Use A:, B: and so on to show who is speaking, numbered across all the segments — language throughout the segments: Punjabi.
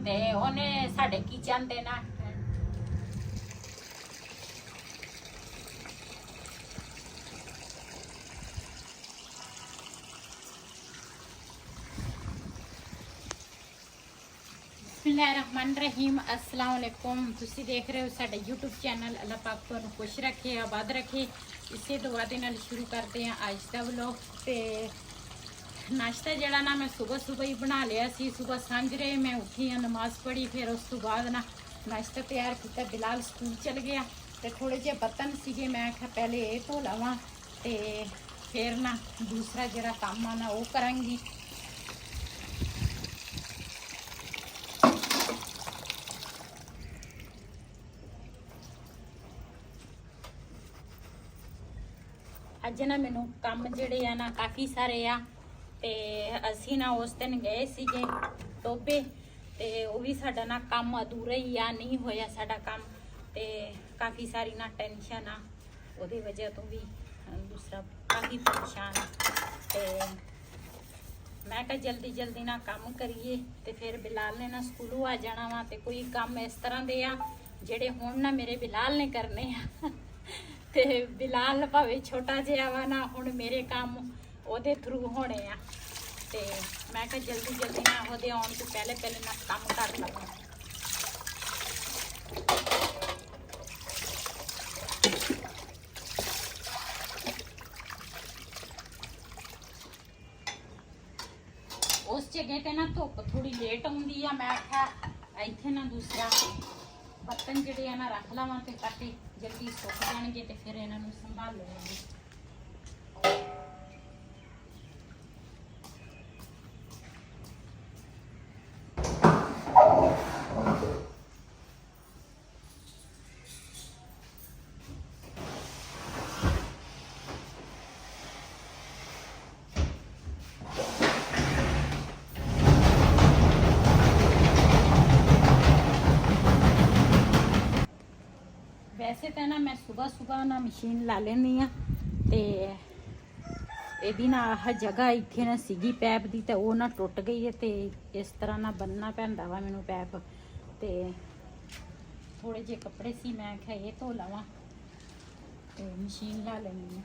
A: ਤੇ ਉਹਨੇ ਸਾਡੇ ਕਿਚਨ ਦੇ ਨਾ बिस्मिल्लाहिर्रहमानिर्रहीम अस्सलाम वालेकुम। तुसी देख रहे हो साडा यूट्यूब चैनल। अल्लाह पाक तुहानू खुश रखे आबाद रखे। इसे दुआ दे नाल शुरू करते हैं अज दा व्लॉग। ते नाश्ता जड़ा ना मैं सुबह सुबह ही बना लिया सी। सुबह सांझरे मैं उठी हाँ, नमाज पढ़ी, फिर उस तो बाद ना नाश्ता तैयार किया। बिलाल स्कूल चल गया तो थोड़े जे बर्तन सीगे, मैं आख्या पहले ये धो लवां ते फिर ना दूसरा जड़ा काम आ ना वो करांगी। अज ना मैनू काम जड़े आ ना काफ़ी सारे आ ते असी ना उस दिन गए सीगे टोबे ते वो भी साडा ना काम अधूरा ही आ, नहीं होया साडा काम ते काफ़ी सारी ना टेंशन आ, उहदी वजह तो भी दूसरा काफ़ी परेशान ते मैं कहा जल्दी जल्दी ना काम करिए ते फिर बिलाल ने ना स्कूलों आ जाना वा। ते कोई काम इस तरह दे आ जेड़े हुण ना मेरे बिलाल ने करने आ ते बिलाल भावे छोटा जिहा वा ना, हुण मेरे काम ओहदे थ्रू होने आ ते मैं कहा जल्दी जल्दी ना ओहदे आउण तो पहले पहले ना काम कर लवां। उस जगह ते ना धुप थोड़ी लेट आउंदी आ, मैं आख्या इत्थे ना दूसरा बर्तन जिहड़े आ ना रख लवां ते ताकि जल्दी सुक जाणगे ते फिर इन्हां नूं संभाल लवांगे। वैसे तो ना मैं सुबह सुबह ना मशीन ला लेनी आ ते ਇਹਦੀ ਨਾ ਆਹ ਜਗ੍ਹਾ ਇੱਥੇ ਨਾ ਸੀਗੀ ਪੈਪ ਦੀ ਤੇ ਉਹ ਨਾ ਟੁੱਟ ਗਈ ਹੈ ਤੇ ਇਸ ਤਰ੍ਹਾਂ ਨਾ ਬੰਨਣਾ ਪੈਂਦਾ ਵਾ ਮੈਨੂੰ ਪੈਪ। ਤੇ ਥੋੜੇ ਜਿਹੇ ਕੱਪੜੇ ਸੀ, ਮੈਂ ਕਿਹਾ ਇਹ ਧੋ ਲਵਾਂ ਤੇ ਮਸ਼ੀਨ ਲਾ ਲੈਣੀ ਆ।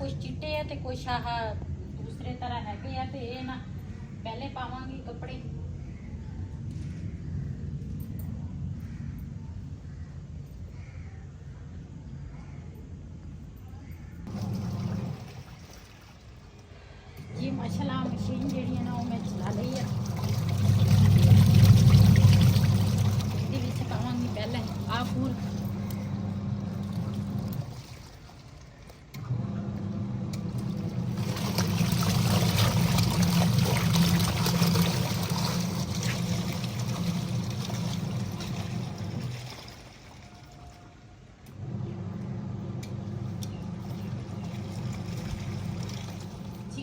A: कुछ चिट्टे है ते कुछ आह दूसरे तरह हैगे आ ते ये ना पहले पावांगी कपड़े। जी माशाल्लाह मशीन जिहड़ी है ना वो मैं चला ली है। ਇਹਦੇ ਵਿੱਚ ਪਾਵਾਂਗੀ ਪਹਿਲੇ आ फूल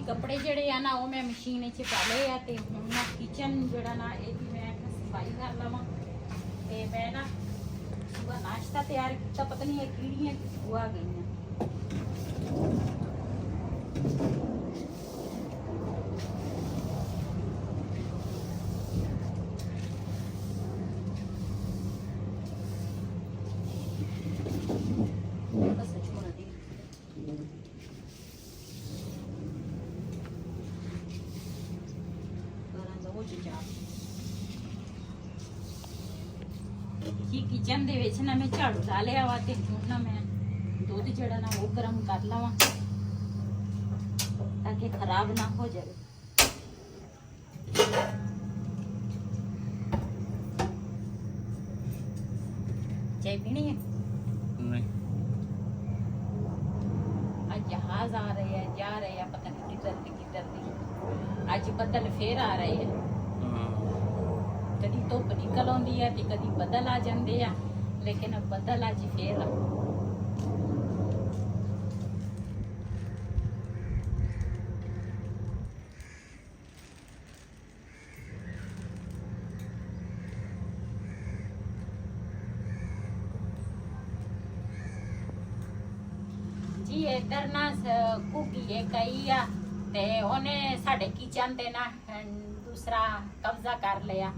A: कपड़े जड़े आ ना वो मैं मशीन च पा ले आ ते हुण ना किचन जड़ा ना ये मैं सफाई कर लवां। ते मैं ना सुबह नाश्ता तैयार किया, पता नहीं ये कीड़ियां कित्थों आ गई। ਕੁਝ ਜਾ ਕੀ ਕਿਚਨ ਦੇ ਵਿੱਚ ਨਾ ਮੈਂ ਝਾੜੂ ਲਾ ਲਿਆ ਵਾ ਤੇ ਹੁਣ ਨਾ ਮੈਂ ਦੁੱਧ ਜਿਹੜਾ ਨਾ ਉਹ ਗਰਮ ਕਰ ਲਵਾਂ ਤਾਂ ਕਿ ਖਰਾਬ ਨਾ ਹੋ ਜਾਵੇ। ਚਾय पीनी है?
B: नहीं।
A: आज जहाज आ रहे हैं, जा रहे हैं, पता नहीं किधर नहीं। आज बदल फिर आ रहे हैं। कदी धुप निकल आती है ते कदी बदल आ जाते हैं, लेकिन बदल अज फिर जी इधर ना घुगी एक आई आ ते ओने साडे किचन ते ना दूसरा कब्जा कर लिया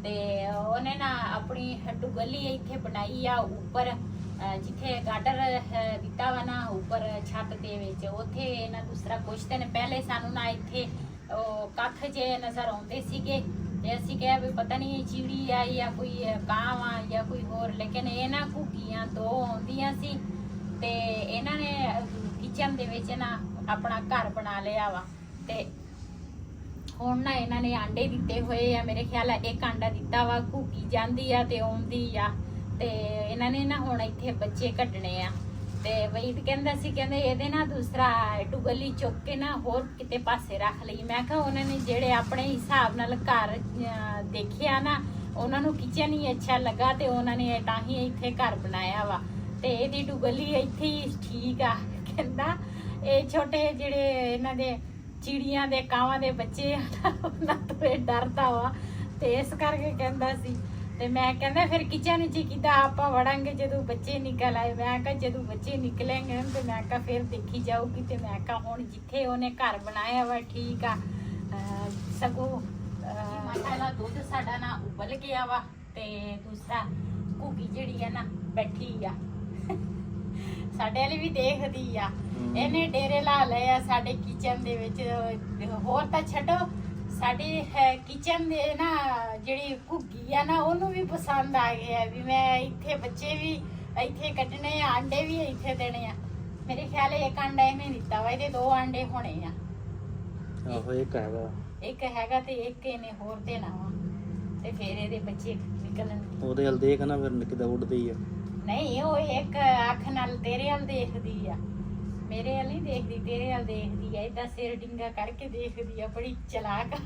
A: ते ओने ना अपनी डुगली इत्थे बनाई आ ऊपर जिथे गाडर दिता वा ना ऊपर छत दे विच ओथे ना दूसरा कुछ दिन पहले सानू ना इत्थे कख जे नजर आउंदे सीगे ते असीं कहा भी पता नहीं चिड़ी आ या कोई कां आ या कोई होर, लेकिन ये ना घुगियां दो आउंदियां सी ते इन्हां ने किचन दे विच ना अपना घर बना लिया वा ते हुण ना इन्हां ने आंडे दिते होए आ। मेरे ख्याल है एक आंडा दिता वा, घुगी जांदी आ ते आउंदी आ ते इन्हां ने ना हुण इत्थे बच्चे कड्डणे आ ते वहीद कहंदा सी कहंदे इहदे ना दूसरा डुगली चुक के ना होर किते पासे रख लई। मैं कहा उन्हां ने जेड़े अपने हिसाब नाल घर देखिया ना उन्हां नूं किचन ही अच्छा लगा ते उन्हां ने ताही इत्थे घर बनाया वा ते इहदी डुगली इत्थे ही ठीक आ। कहंदा ਇਹ ਛੋਟੇ ਜਿਹੜੇ ਇਹਨਾਂ ਦੇ ਚਿੜੀਆਂ ਦੇ ਕਾਵਾਂ ਦੇ ਬੱਚੇ ਉਹਨਾਂ ਤੋਂ ਇਹ ਡਰਦਾ ਵਾ ਤੇ ਇਸ ਕਰਕੇ ਕਹਿੰਦਾ ਸੀ। ਤੇ ਮੈਂ ਕਹਿੰਦਾ ਫਿਰ ਕਿਚਨ 'ਚ ਕਿੱਦਾਂ ਆਪਾਂ ਵੜਾਂਗੇ ਜਦੋਂ ਬੱਚੇ ਨਿਕਲ ਆਏ। ਮੈਂ ਕਿਹਾ ਜਦੋਂ ਬੱਚੇ ਨਿਕਲਣਗੇ ਤੇ ਮੈਂ ਕਿਹਾ ਫਿਰ ਦੇਖੀ ਜਾਊਗੀ ਤੇ ਮੈਂ ਕਿਹਾ ਹੁਣ ਜਿੱਥੇ ਉਹਨੇ ਘਰ ਬਣਾਇਆ ਵਾ ਠੀਕ ਆ। ਸਗੋਂ ਮਸਾਲਾ ਦੁੱਧ ਸਾਡਾ ਨਾ ਉਬਲ ਗਿਆ ਵਾ ਤੇ ਦੂਸਰਾ ਘੁੱਗੀ ਜਿਹੜੀ ਆ ਨਾ ਬੈਠੀ ਆ ਸਾਡੇ ਵਾਲੀ ਵੀ ਦੇਖਦੀ ਆ। ਇਹਨੇ ਡੇਰੇ ਲਾ ਲਏ ਆ ਸਾਡੇ ਕਿਚਨ ਦੇ ਵਿੱਚ। ਹੋਰ ਤਾਂ ਛੱਡੋ ਸਾਡੇ ਕਿਚਨ ਦੇ ਨਾ ਜਿਹੜੀ ਘੁੱਗੀ ਆ ਨਾ ਉਹਨੂੰ ਵੀ ਪਸੰਦ ਆ ਗਿਆ ਵੀ ਮੈਂ ਇੱਥੇ ਬੱਚੇ ਵੀ ਇੱਥੇ ਕੱਢਣੇ ਆ, ਆਂਡੇ ਵੀ ਇੱਥੇ ਦੇਣੇ ਆ। ਮੇਰੇ ਖਿਆਲ ਇੱਕ ਆਂਡਾ ਇਹਨੇ ਦਿੱਤਾ ਵਾ, ਇਹਦੇ 2 ਆਂਡੇ ਹੋਣੇ ਆ।
B: ਆਹੋ ਇੱਕ
A: ਹੈਗਾ ਤੇ ਇੱਕ ਇਹਨੇ ਹੋਰ ਦੇਣਾ ਵਾ ਤੇ ਫਿਰ ਇਹਦੇ ਬੱਚੇ ਨਿਕਲਣ।
B: ਉਹਦੇ ਹਲ ਦੇਖ ਨਾ ਫਿਰ ਕਿਦਾਂ ਉੱਡਦੀ ਆ। ਨਹੀਂ
A: ਉਹ ਇੱਕ ਅੱਖ ਨਾਲ ਤੇਰੇ ਵੱਲ ਦੇਖਦੀ ਆ, ਮੇਰੇ ਵੱਲ ਨਹੀਂ ਦੇਖਦੀ, ਤੇਰੇ ਵੱਲ ਦੇਖਦੀ ਆ। ਏਦਾਂ ਸਿਰ ਡਿੰਗਾ ਕਰਕੇ ਦੇਖਦੀ ਆ, ਬੜੀ ਚਲਾਕ ਆ।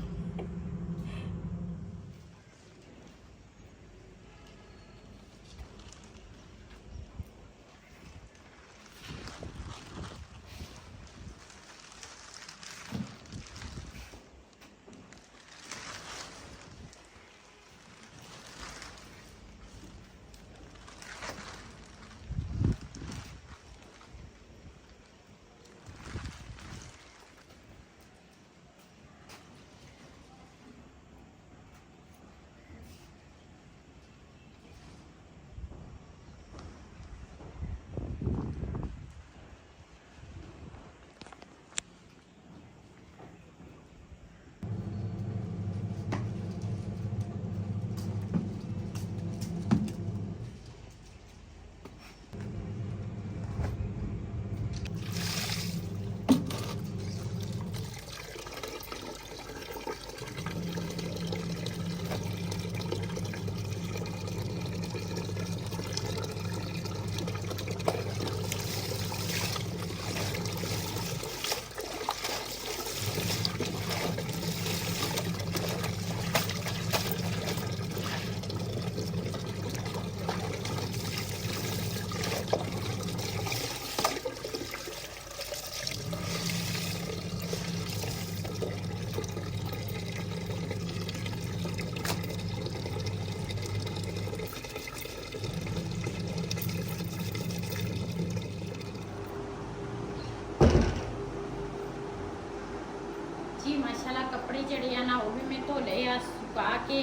A: जी माशाल्लाह कपड़े जड़े आ ना वो भी मैं धो लए आ सुका के।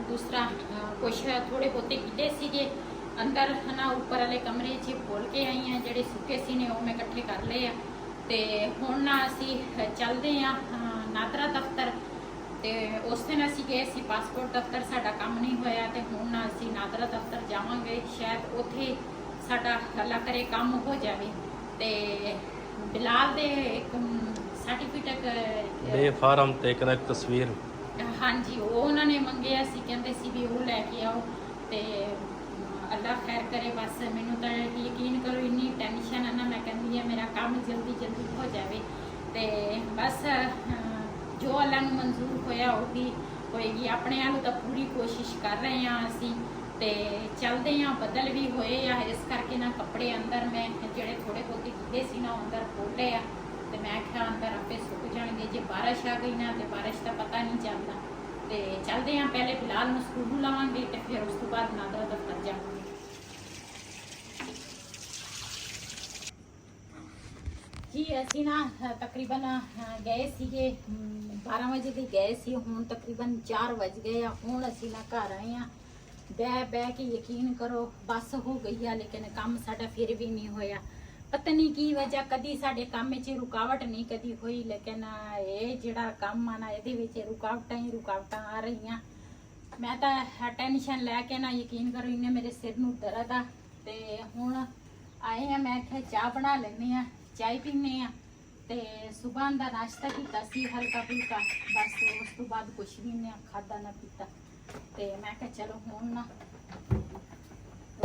A: दूसरा कुछ थोड़े बहुते गिले सीगे अंदर है ना ऊपर वाले कमरे च खोल के आई हैं, जेडे सुके सी ने वो मैं इकट्ठे कर लए आ। ते हुण ना असी चलदे आ नादरा दफ्तर ਤੇ ਉਸ ਦਿਨ ਅਸੀਂ ਗਏ ਸੀ ਪਾਸਪੋਰਟ ਦਫ਼ਤਰ, ਸਾਡਾ ਕੰਮ ਨਹੀਂ ਹੋਇਆ ਤੇ ਹੁਣ ਅਸੀਂ ਨਾਦਰਾ ਦਫ਼ਤਰ ਜਾਵਾਂਗੇ, ਸ਼ਾਇਦ ਉੱਥੇ ਸਾਡਾ ਅੱਲਾ ਕਰੇ ਕੰਮ ਹੋ ਜਾਵੇ। ਤੇ ਬਿਲਾਲ ਦੇ ਇੱਕ ਸਰਟੀਫਿਕੇਟ
B: ਦੇ ਫਾਰਮ ਤੇ ਇੱਕ ਤਸਵੀਰ,
A: ਹਾਂਜੀ ਉਹ ਉਹਨਾਂ ਨੇ ਮੰਗਿਆ ਸੀ, ਕਹਿੰਦੇ ਸੀ ਵੀ ਉਹ ਲੈ ਕੇ ਆਓ। ਤੇ ਅੱਲਾ ਖੈਰ ਕਰੇ, ਬਸ ਮੈਨੂੰ ਤਾਂ ਯਕੀਨ ਕਰੋ ਇੰਨੀ ਟੈਨਸ਼ਨ ਹੈ ਨਾ, ਮੈਂ ਕਹਿੰਦੀ ਹਾਂ ਮੇਰਾ ਕੰਮ ਜਲਦੀ ਜਲਦੀ ਹੋ ਜਾਵੇ। ਤੇ ਬਸ ਜੋ ਅੱਲਾ ਨੂੰ ਮਨਜ਼ੂਰ ਹੋਇਆ ਉਹ ਵੀ ਹੋਏਗੀ। ਆਪਣੇ ਵੱਲੋਂ ਤਾਂ ਪੂਰੀ ਕੋਸ਼ਿਸ਼ ਕਰ ਰਹੇ ਹਾਂ ਅਸੀਂ, ਤੇ ਚੱਲਦੇ ਹਾਂ। ਬੱਦਲ ਵੀ ਹੋਏ ਆ, ਇਸ ਕਰਕੇ ਨਾ ਕੱਪੜੇ ਅੰਦਰ ਮੈਂ ਜਿਹੜੇ ਥੋੜੇ ਬਹੁਤੇ ਕੀਤੇ ਸੀ ਨਾ ਅੰਦਰ ਖੋਲੇ ਆ, ਤੇ ਮੈਂ ਕਿਹਾ ਅੰਦਰ ਆਪੇ ਸੁੱਕ ਜਾਣਗੇ। ਜੇ ਬਾਰਿਸ਼ ਆ ਗਈ ਨਾ ਤੇ ਬਾਰਿਸ਼ ਦਾ ਪਤਾ ਨਹੀਂ ਚੱਲਦਾ। ਤੇ ਚੱਲਦੇ ਹਾਂ, ਪਹਿਲੇ ਬਿਲਾਲ ਨੂੰ ਸਕੂਲ ਲਾਵਾਂਗੇ ਤੇ ਫਿਰ ਉਸ ਤੋਂ ਬਾਅਦ ਨਾਦਰਾ ਦਫ਼ਤਰ ਜਾਵਾਂਗੇ। ਜੀ ਅਸੀਂ ਨਾ ਤਕਰੀਬਨ ਗਏ ਸੀਗੇ 12 ਵਜੇ ਦੇ ਗਏ ਸੀ, ਹੁਣ ਤਕਰੀਬਨ 4 ਵਜ ਗਏ ਆ। ਹੁਣ ਅਸੀਂ ਨਾ ਘਰ ਆਏ ਆ। ਬਹਿ ਕੇ ਯਕੀਨ ਕਰੋ ਬੱਸ ਹੋ ਗਈ ਆ, ਲੇਕਿਨ ਕੰਮ ਸਾਡਾ ਫਿਰ ਵੀ ਨਹੀਂ ਹੋਇਆ। ਪਤਾ ਨਹੀਂ ਕੀ ਵਜ੍ਹਾ, ਕਦੀ ਸਾਡੇ ਕੰਮ 'ਚ ਰੁਕਾਵਟ ਨਹੀਂ ਕਦੀ ਹੋਈ, ਲੇਕਿਨ ਇਹ ਜਿਹੜਾ ਕੰਮ ਆ ਨਾ ਇਹਦੇ ਵਿੱਚ ਰੁਕਾਵਟਾਂ ਹੀ ਰੁਕਾਵਟਾਂ ਆ ਰਹੀਆਂ। ਮੈਂ ਤਾਂ ਟੈਨਸ਼ਨ ਲੈ ਕੇ ਨਾ ਯਕੀਨ ਕਰੋ ਇਹਨੇ ਮੇਰੇ ਸਿਰ ਨੂੰ ਦਰਦ ਆ। ਤੇ ਹੁਣ ਆਏ ਆ, ਮੈਂ ਕਿਹਾ ਚਾਹ ਬਣਾ ਲੈਂਦੇ ਆ, ਚਾਹ ਪੀਂਦੇ ਆ। ਤੇ ਸੁਬਾਹ ਦਾ ਨਾਸ਼ਤਾ ਕੀਤਾ ਸੀ ਹਲਕਾ ਫੁਲਕਾ, ਬਸ ਉਸ ਤੋਂ ਬਾਅਦ ਕੁਛ ਵੀ ਨਹੀਂ ਖਾਦਾ ਨਾ ਪੀਤਾ। ਤੇ ਮੈਂ ਕਿਹਾ ਚਲੋ ਹੁਣ ਨਾ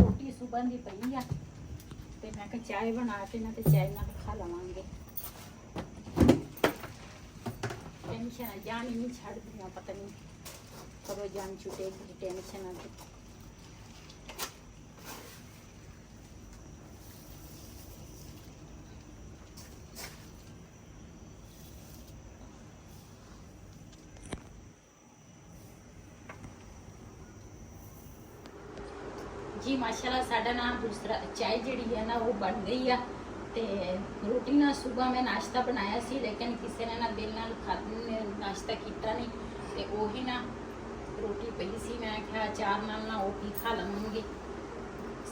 A: ਰੋਟੀ ਸੁਬਾਹ ਦੀ ਪਈ ਆ, ਤੇ ਮੈਂ ਕਿਹਾ ਚਾਹ ਬਣਾ ਕੇ ਨਾ ਤੇ ਚਾਹ ਨਾਲ ਖਾ ਲਵਾਂਗੇ। ਟੈਨਸ਼ਨ ਜਾਨ ਹੀ ਨਹੀਂ ਛੱਡਦੀਆਂ, ਪਤਾ ਨਹੀਂ ਕਦੋਂ ਜਾਨ ਛੁੱਟੇਗੀ ਟੈਨਸ਼ਨ ਆ। जी माशाल्लाह साडा ना दूसरा चाय जड़ी है ना वो बन गई है। ते रोटी ना सुबह मैं नाश्ता बनाया सी, लेकिन किसी ने ना दिल नाल नाश्ता किया नहीं, ते वही ना रोटी पई सी। मैं क्या अचार नाल ना वो भी खा लवांगी,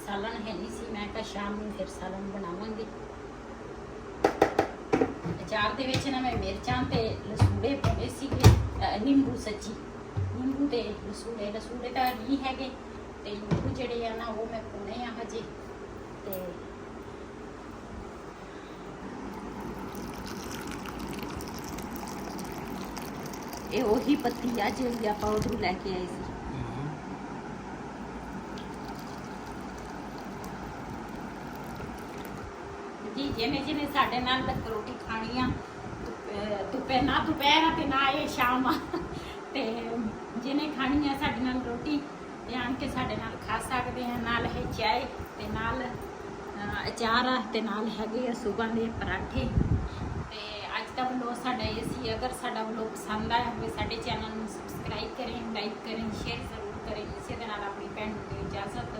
A: सालन है नहीं सी। मैं क्या शाम में फिर सालन बनावांगी। अचार दे विच ना मैं मिर्चां ते लसूड़े पाए सीगे, नींबू सच्ची नींबू ते लसूड़े तो नहीं हैगे, ਤੇ ਨਿੰਬੂ ਜਿਹੜੇ ਆ ਨਾ ਉਹ ਮੈਂ ਪਾਉਣੇ ਆ ਹਜੇ। ਤੇ ਇਹ ਉਹੀ ਪੱਤੀ ਆ ਜਿਹੜੀ ਆਪਾਂ ਉਧਰੋਂ ਲੈ ਕੇ ਆਏ ਸੀ। ਜੀ ਜਿਹਨੇ ਸਾਡੇ ਨਾਲ ਰੋਟੀ ਖਾਣੀ ਆ, ਦੁਪਹਿਰ ਤੇ ਨਾ ਇਹ ਸ਼ਾਮ ਆ, ਤੇ ਜਿਹਨੇ ਖਾਣੀ ਆ ਸਾਡੇ ਨਾਲ ਰੋਟੀ ਜਾਣ ਕੇ ਸਾਡੇ ਨਾਲ ਖਾ ਸਕਦੇ ਆ। ਨਾਲ ਹੈ ਚਾਹ ਤੇ ਨਾਲ ਅਚਾਰ ਆ ਤੇ ਨਾਲ ਹੈਗੇ ਆ ਸੁਬਾਹ ਦੇ ਪਰਾਠੇ। ਤੇ ਅੱਜ ਦਾ ਵਲੋਗ ਸਾਡਾ ਇਹ ਸੀ। ਅਗਰ ਸਾਡਾ ਵਲੋਗ ਪਸੰਦ ਆਇਆ ਹੋਵੇ ਸਾਡੇ ਚੈਨਲ ਨੂੰ ਸਬਸਕ੍ਰਾਈਬ ਕरें, ਲਾਈਕ ਕरें, ਸ਼ੇਅਰ ਜ਼ਰੂਰ ਕरें। ਇਸੇ ਦੇ ਨਾਲ ਆਪਣੀ ਭੈਣ ਨੂੰ ਇਜਾਜ਼ਤ।